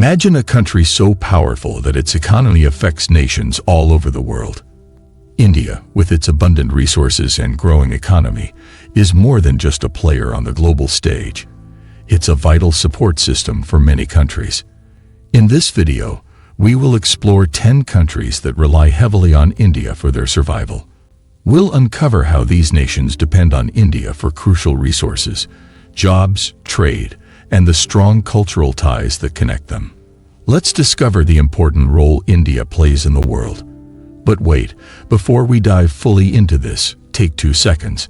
Imagine a country so powerful that its economy affects nations all over the world. India, with its abundant resources and growing economy, is more than just a player on the global stage. It's a vital support system for many countries. In this video, we will explore 10 countries that rely heavily on India for their survival. We'll uncover how these nations depend on India for crucial resources, jobs, trade, and the strong cultural ties that connect them. Let's discover the important role India plays in the world. But wait, before we dive fully into this, take 2 seconds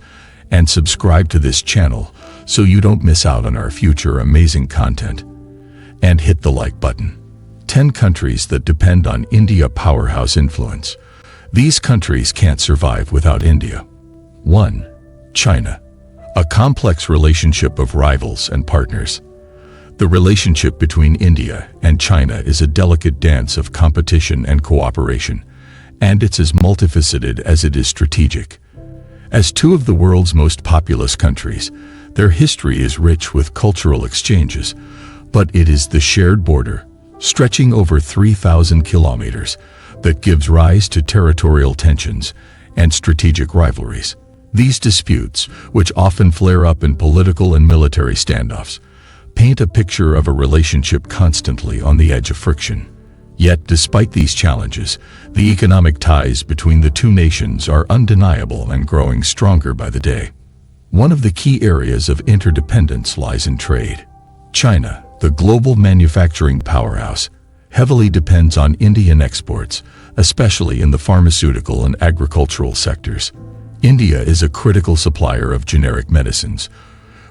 and subscribe to this channel so you don't miss out on our future amazing content. And hit the like button. 10 countries that depend on India Powerhouse Influence. These countries can't survive without India. 1. China. A complex relationship of rivals and partners. The relationship between India and China is a delicate dance of competition and cooperation, and it's as multifaceted as it is strategic. As two of the world's most populous countries, their history is rich with cultural exchanges, but it is the shared border, stretching over 3,000 kilometers, that gives rise to territorial tensions and strategic rivalries. These disputes, which often flare up in political and military standoffs, paint a picture of a relationship constantly on the edge of friction. Yet, despite these challenges, the economic ties between the two nations are undeniable and growing stronger by the day. One of the key areas of interdependence lies in trade. China, the global manufacturing powerhouse, heavily depends on Indian exports, especially in the pharmaceutical and agricultural sectors. India is a critical supplier of generic medicines,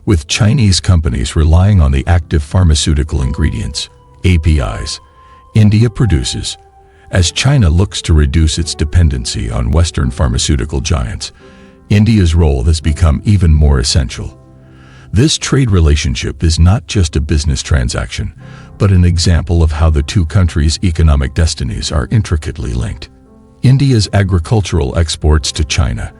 with Chinese companies relying on the active pharmaceutical ingredients, APIs, India produces. As China looks to reduce its dependency on Western pharmaceutical giants, India's role has become even more essential. This trade relationship is not just a business transaction, but an example of how the two countries' economic destinies are intricately linked. India's agricultural exports to China,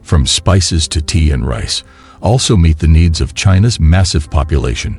from spices to tea and rice, also meet the needs of China's massive population,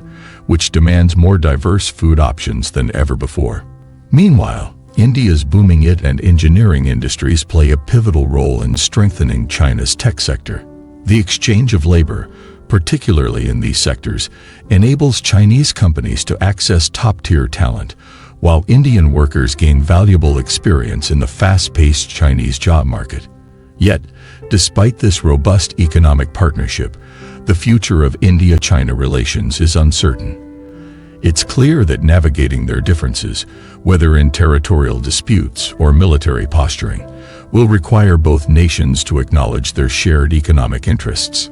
which demands more diverse food options than ever before. Meanwhile, India's booming IT and engineering industries play a pivotal role in strengthening China's tech sector. The exchange of labor, particularly in these sectors, enables Chinese companies to access top-tier talent, while Indian workers gain valuable experience in the fast-paced Chinese job market. Yet, despite this robust economic partnership, the future of India-China relations is uncertain. It's clear that navigating their differences, whether in territorial disputes or military posturing, will require both nations to acknowledge their shared economic interests.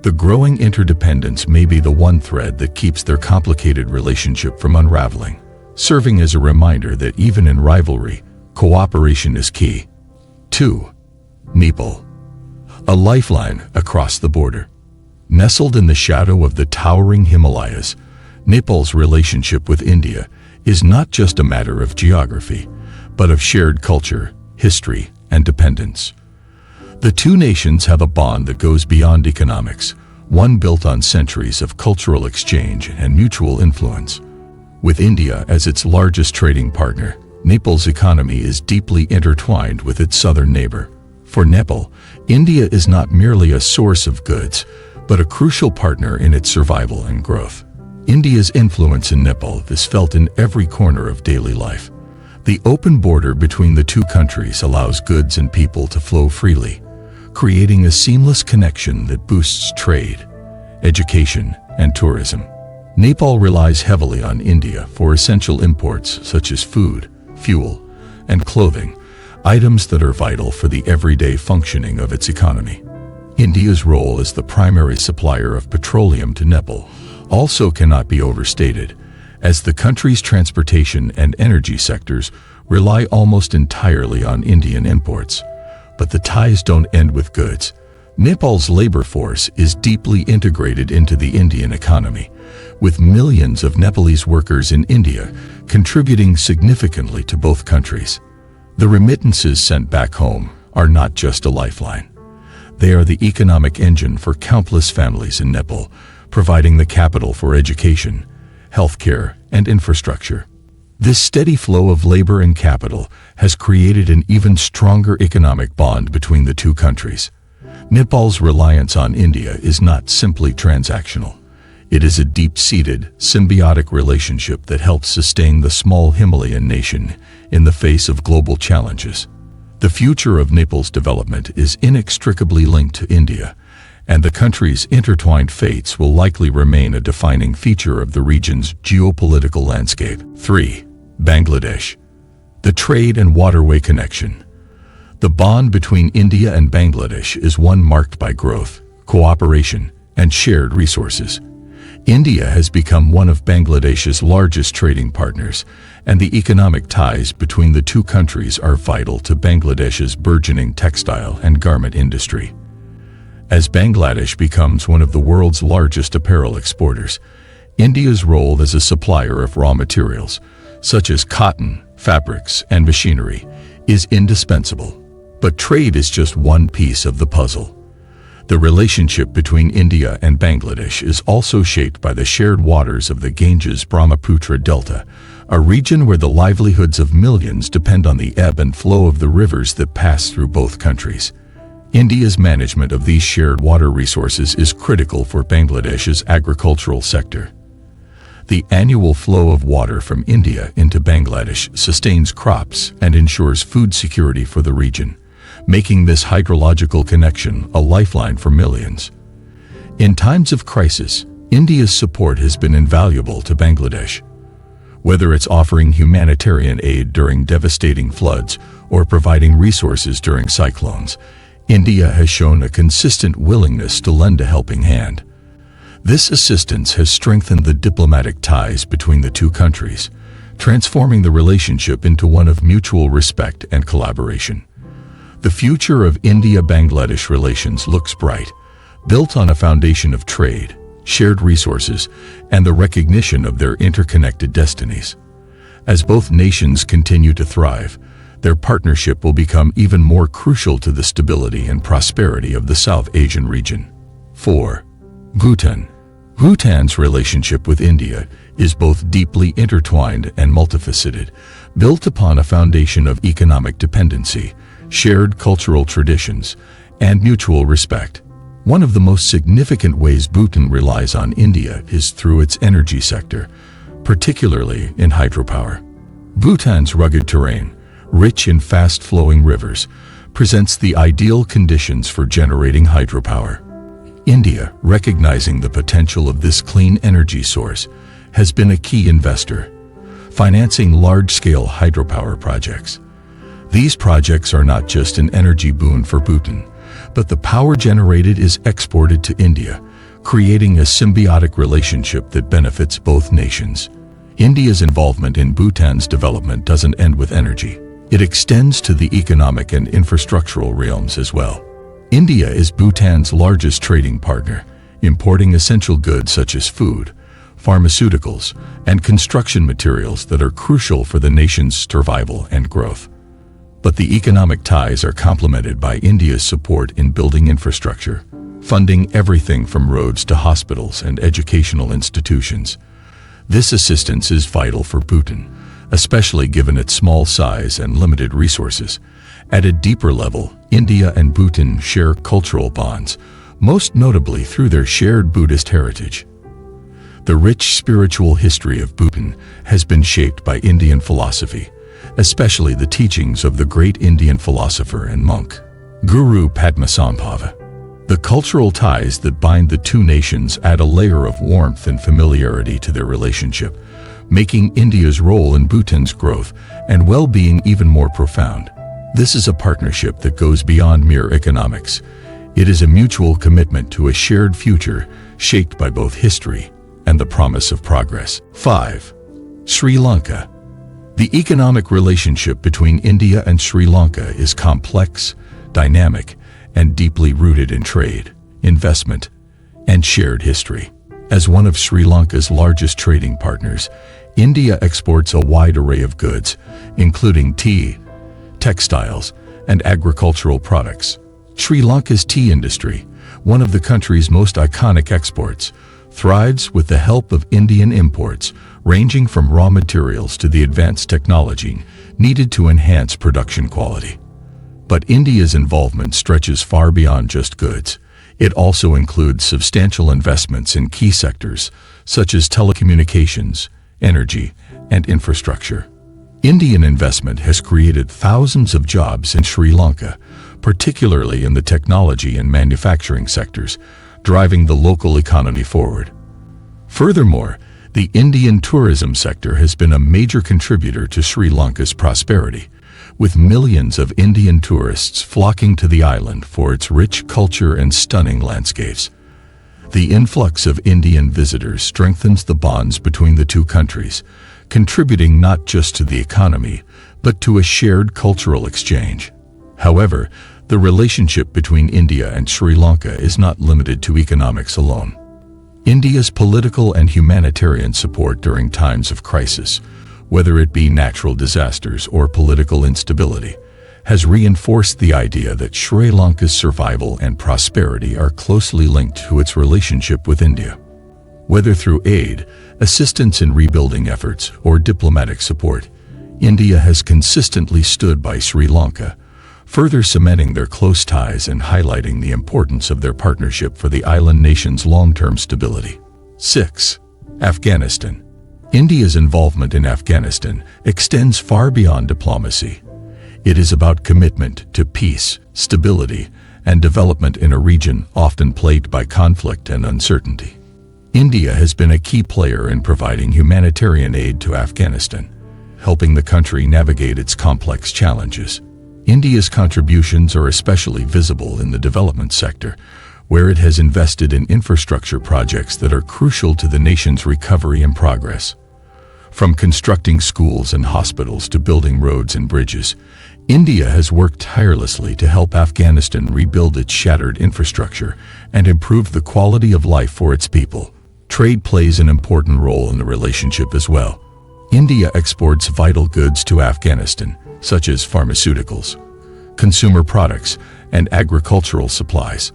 The growing interdependence may be the one thread that keeps their complicated relationship from unraveling, serving as a reminder that even in rivalry, cooperation is key. 2. Nepal. A lifeline across the border. Nestled in the shadow of the towering Himalayas, Nepal's relationship with India is not just a matter of geography, but of shared culture, history, and dependence. The two nations have a bond that goes beyond economics, one built on centuries of cultural exchange and mutual influence. With India as its largest trading partner, Nepal's economy is deeply intertwined with its southern neighbor. For Nepal, India is not merely a source of goods, but a crucial partner in its survival and growth. India's influence in Nepal is felt in every corner of daily life. The open border between the two countries allows goods and people to flow freely, creating a seamless connection that boosts trade, education, and tourism. Nepal relies heavily on India for essential imports such as food, fuel, and clothing, items that are vital for the everyday functioning of its economy. India's role as the primary supplier of petroleum to Nepal also cannot be overstated, as the country's transportation and energy sectors rely almost entirely on Indian imports. But the ties don't end with goods. Nepal's labor force is deeply integrated into the Indian economy, with millions of Nepalese workers in India contributing significantly to both countries. The remittances sent back home are not just a lifeline. They are the economic engine for countless families in Nepal, providing the capital for education, healthcare, and infrastructure. This steady flow of labor and capital has created an even stronger economic bond between the two countries. Nepal's reliance on India is not simply transactional. It is a deep-seated, symbiotic relationship that helps sustain the small Himalayan nation in the face of global challenges. The future of Nepal's development is inextricably linked to India, and the country's intertwined fates will likely remain a defining feature of the region's geopolitical landscape. 3. Bangladesh. The trade and waterway connection. The bond between India and Bangladesh is one marked by growth, cooperation, and shared resources. India has become one of Bangladesh's largest trading partners, and the economic ties between the two countries are vital to Bangladesh's burgeoning textile and garment industry. As Bangladesh becomes one of the world's largest apparel exporters, India's role as a supplier of raw materials, such as cotton, fabrics, and machinery, is indispensable. But trade is just one piece of the puzzle. The relationship between India and Bangladesh is also shaped by the shared waters of the Ganges-Brahmaputra Delta, a region where the livelihoods of millions depend on the ebb and flow of the rivers that pass through both countries. India's management of these shared water resources is critical for Bangladesh's agricultural sector. The annual flow of water from India into Bangladesh sustains crops and ensures food security for the region, making this hydrological connection a lifeline for millions. In times of crisis, India's support has been invaluable to Bangladesh. Whether it's offering humanitarian aid during devastating floods or providing resources during cyclones, India has shown a consistent willingness to lend a helping hand. This assistance has strengthened the diplomatic ties between the two countries, transforming the relationship into one of mutual respect and collaboration. The future of India-Bangladesh relations looks bright, built on a foundation of trade, shared resources, and the recognition of their interconnected destinies. As both nations continue to thrive, their partnership will become even more crucial to the stability and prosperity of the South Asian region. 4. Bhutan. Bhutan's relationship with India is both deeply intertwined and multifaceted, built upon a foundation of economic dependency, shared cultural traditions, and mutual respect. One of the most significant ways Bhutan relies on India is through its energy sector, particularly in hydropower. Bhutan's rugged terrain, rich in fast-flowing rivers, presents the ideal conditions for generating hydropower. India, recognizing the potential of this clean energy source, has been a key investor, financing large-scale hydropower projects. These projects are not just an energy boon for Bhutan, but the power generated is exported to India, creating a symbiotic relationship that benefits both nations. India's involvement in Bhutan's development doesn't end with energy. It extends to the economic and infrastructural realms as well. India is Bhutan's largest trading partner, importing essential goods such as food, pharmaceuticals, and construction materials that are crucial for the nation's survival and growth. But the economic ties are complemented by India's support in building infrastructure, funding everything from roads to hospitals and educational institutions. This assistance is vital for Bhutan, especially given its small size and limited resources. At a deeper level, India and Bhutan share cultural bonds, most notably through their shared Buddhist heritage. The rich spiritual history of Bhutan has been shaped by Indian philosophy, especially the teachings of the great Indian philosopher and monk, Guru Padmasambhava. The cultural ties that bind the two nations add a layer of warmth and familiarity to their relationship, making India's role in Bhutan's growth and well-being even more profound. This is a partnership that goes beyond mere economics. It is a mutual commitment to a shared future shaped by both history and the promise of progress. 5. Sri Lanka. The economic relationship between India and Sri Lanka is complex, dynamic, and deeply rooted in trade, investment, and shared history. As one of Sri Lanka's largest trading partners, India exports a wide array of goods, including tea, textiles, and agricultural products. Sri Lanka's tea industry, one of the country's most iconic exports, thrives with the help of Indian imports, ranging from raw materials to the advanced technology needed to enhance production quality. But India's involvement stretches far beyond just goods. It also includes substantial investments in key sectors such as telecommunications, energy, and infrastructure. Indian investment has created thousands of jobs in Sri Lanka, particularly in the technology and manufacturing sectors, driving the local economy forward. Furthermore, the Indian tourism sector has been a major contributor to Sri Lanka's prosperity, with millions of Indian tourists flocking to the island for its rich culture and stunning landscapes. The influx of Indian visitors strengthens the bonds between the two countries, contributing not just to the economy, but to a shared cultural exchange. However, the relationship between India and Sri Lanka is not limited to economics alone. India's political and humanitarian support during times of crisis, whether it be natural disasters or political instability, has reinforced the idea that Sri Lanka's survival and prosperity are closely linked to its relationship with India. Whether through aid, assistance in rebuilding efforts, or diplomatic support, India has consistently stood by Sri Lanka, further cementing their close ties and highlighting the importance of their partnership for the island nation's long-term stability. 6. Afghanistan. India's involvement in Afghanistan extends far beyond diplomacy. It is about commitment to peace, stability, and development in a region often plagued by conflict and uncertainty. India has been a key player in providing humanitarian aid to Afghanistan, helping the country navigate its complex challenges. India's contributions are especially visible in the development sector, where it has invested in infrastructure projects that are crucial to the nation's recovery and progress. From constructing schools and hospitals to building roads and bridges, India has worked tirelessly to help Afghanistan rebuild its shattered infrastructure and improve the quality of life for its people. Trade plays an important role in the relationship as well. India exports vital goods to Afghanistan, such as pharmaceuticals, consumer products, and agricultural supplies.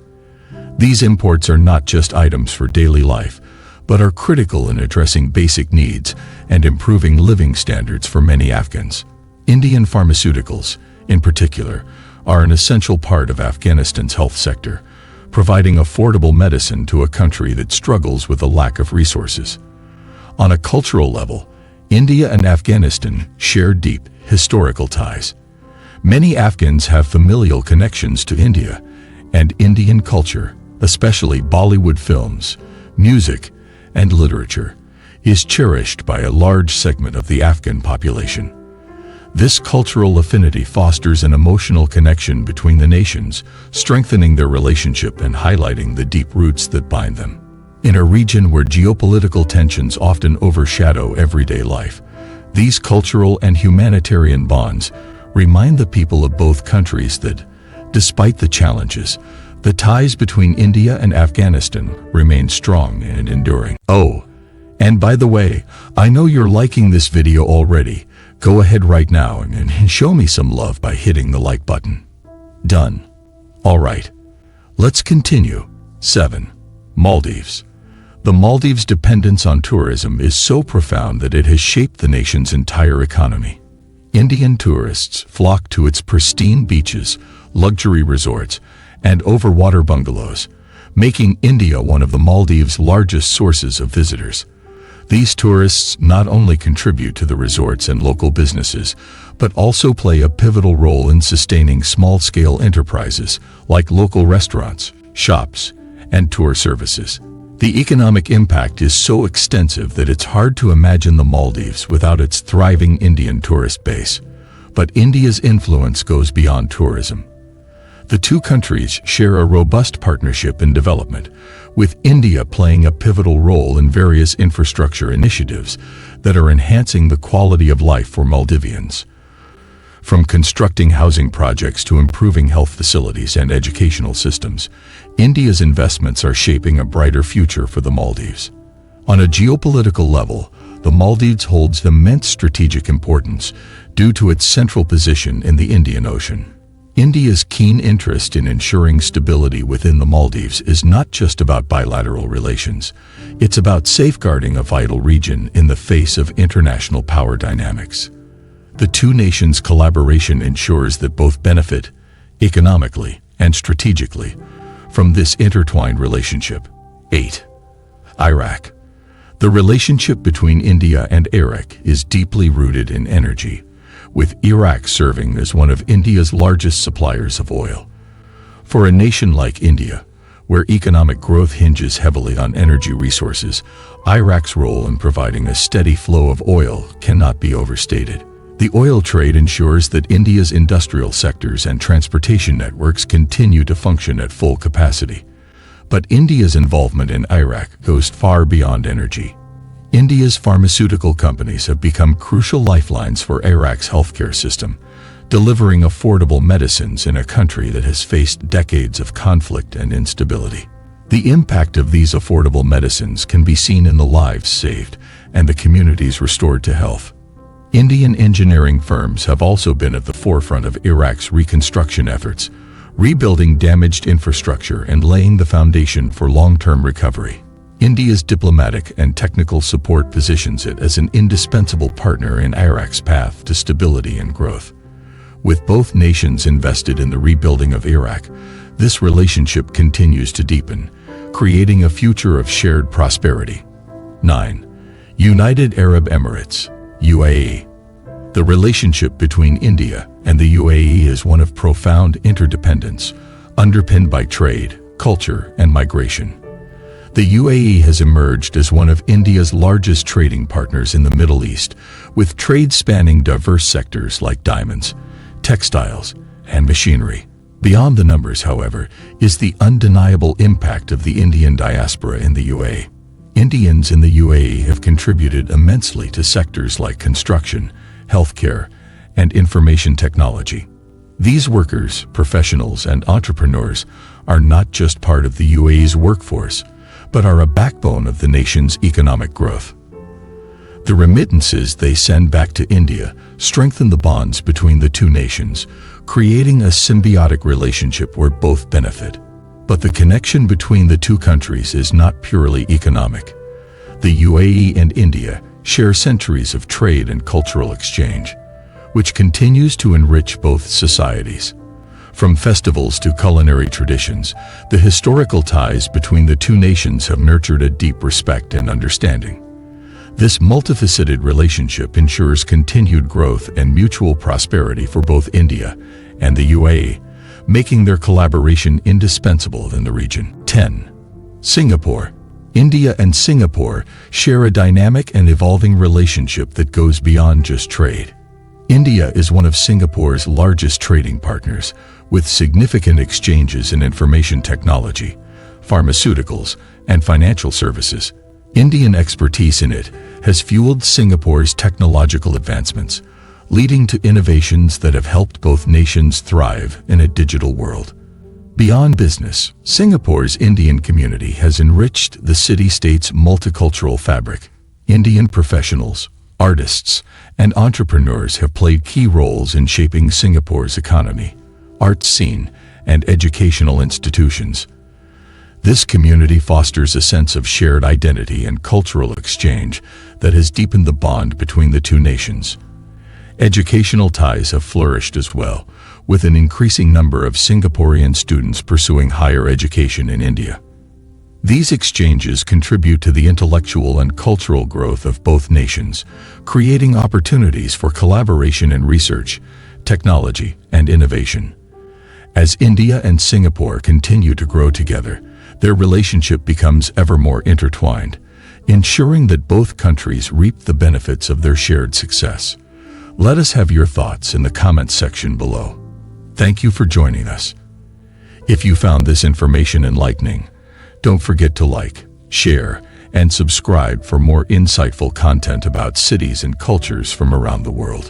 These imports are not just items for daily life, but are critical in addressing basic needs and improving living standards for many Afghans. Indian pharmaceuticals, in particular, are an essential part of Afghanistan's health sector, providing affordable medicine to a country that struggles with a lack of resources. On a cultural level, India and Afghanistan share deep historical ties. Many Afghans have familial connections to India, and Indian culture, especially Bollywood films, music, and literature, is cherished by a large segment of the Afghan population. This cultural affinity fosters an emotional connection between the nations, strengthening their relationship and highlighting the deep roots that bind them. In a region where geopolitical tensions often overshadow everyday life, these cultural and humanitarian bonds remind the people of both countries that, despite the challenges, the ties between India and Afghanistan remain strong and enduring. Oh, and by the way, I know you're liking this video already. Go ahead right now and show me some love by hitting the like button. Done. Alright, let's continue. 7. Maldives. The Maldives' dependence on tourism is so profound that it has shaped the nation's entire economy. Indian tourists flock to its pristine beaches, luxury resorts, and overwater bungalows, making India one of the Maldives' largest sources of visitors. These tourists not only contribute to the resorts and local businesses, but also play a pivotal role in sustaining small-scale enterprises like local restaurants, shops, and tour services. The economic impact is so extensive that it's hard to imagine the Maldives without its thriving Indian tourist base. But India's influence goes beyond tourism. The two countries share a robust partnership in development, with India playing a pivotal role in various infrastructure initiatives that are enhancing the quality of life for Maldivians. From constructing housing projects to improving health facilities and educational systems, India's investments are shaping a brighter future for the Maldives. On a geopolitical level, the Maldives holds immense strategic importance due to its central position in the Indian Ocean. India's keen interest in ensuring stability within the Maldives is not just about bilateral relations. It's about safeguarding a vital region in the face of international power dynamics. The two nations' collaboration ensures that both benefit, economically and strategically, from this intertwined relationship. 8. Iraq. The relationship between India and Iraq is deeply rooted in energy, with Iraq serving as one of India's largest suppliers of oil. For a nation like India, where economic growth hinges heavily on energy resources, Iraq's role in providing a steady flow of oil cannot be overstated. The oil trade ensures that India's industrial sectors and transportation networks continue to function at full capacity. But India's involvement in Iraq goes far beyond energy. India's pharmaceutical companies have become crucial lifelines for Iraq's healthcare system, delivering affordable medicines in a country that has faced decades of conflict and instability. The impact of these affordable medicines can be seen in the lives saved and the communities restored to health. Indian engineering firms have also been at the forefront of Iraq's reconstruction efforts, rebuilding damaged infrastructure and laying the foundation for long-term recovery. India's diplomatic and technical support positions it as an indispensable partner in Iraq's path to stability and growth. With both nations invested in the rebuilding of Iraq, this relationship continues to deepen, creating a future of shared prosperity. 9. United Arab Emirates, UAE. The relationship between India and the UAE is one of profound interdependence, underpinned by trade, culture, and migration. The UAE has emerged as one of India's largest trading partners in the Middle East, with trade spanning diverse sectors like diamonds, textiles, and machinery. Beyond the numbers, however, is the undeniable impact of the Indian diaspora in the UAE. Indians in the UAE have contributed immensely to sectors like construction, healthcare, and information technology. These workers, professionals, and entrepreneurs are not just part of the UAE's workforce, but are a backbone of the nation's economic growth. The remittances they send back to India strengthen the bonds between the two nations, creating a symbiotic relationship where both benefit. But the connection between the two countries is not purely economic. The UAE and India share centuries of trade and cultural exchange, which continues to enrich both societies. From festivals to culinary traditions, the historical ties between the two nations have nurtured a deep respect and understanding. This multifaceted relationship ensures continued growth and mutual prosperity for both India and the UAE, making their collaboration indispensable in the region. 10. Singapore. India and Singapore share a dynamic and evolving relationship that goes beyond just trade. India is one of Singapore's largest trading partners, with significant exchanges in information technology, pharmaceuticals, and financial services. Indian expertise in it has fueled Singapore's technological advancements, leading to innovations that have helped both nations thrive in a digital world. Beyond business, Singapore's Indian community has enriched the city-state's multicultural fabric. Indian professionals, artists, and entrepreneurs have played key roles in shaping Singapore's economy, arts scene, and educational institutions. This community fosters a sense of shared identity and cultural exchange that has deepened the bond between the two nations. Educational ties have flourished as well, with an increasing number of Singaporean students pursuing higher education in India. These exchanges contribute to the intellectual and cultural growth of both nations, creating opportunities for collaboration in research, technology, and innovation. As India and Singapore continue to grow together, their relationship becomes ever more intertwined, ensuring that both countries reap the benefits of their shared success. Let us have your thoughts in the comments section below. Thank you for joining us. If you found this information enlightening, don't forget to like, share, and subscribe for more insightful content about cities and cultures from around the world.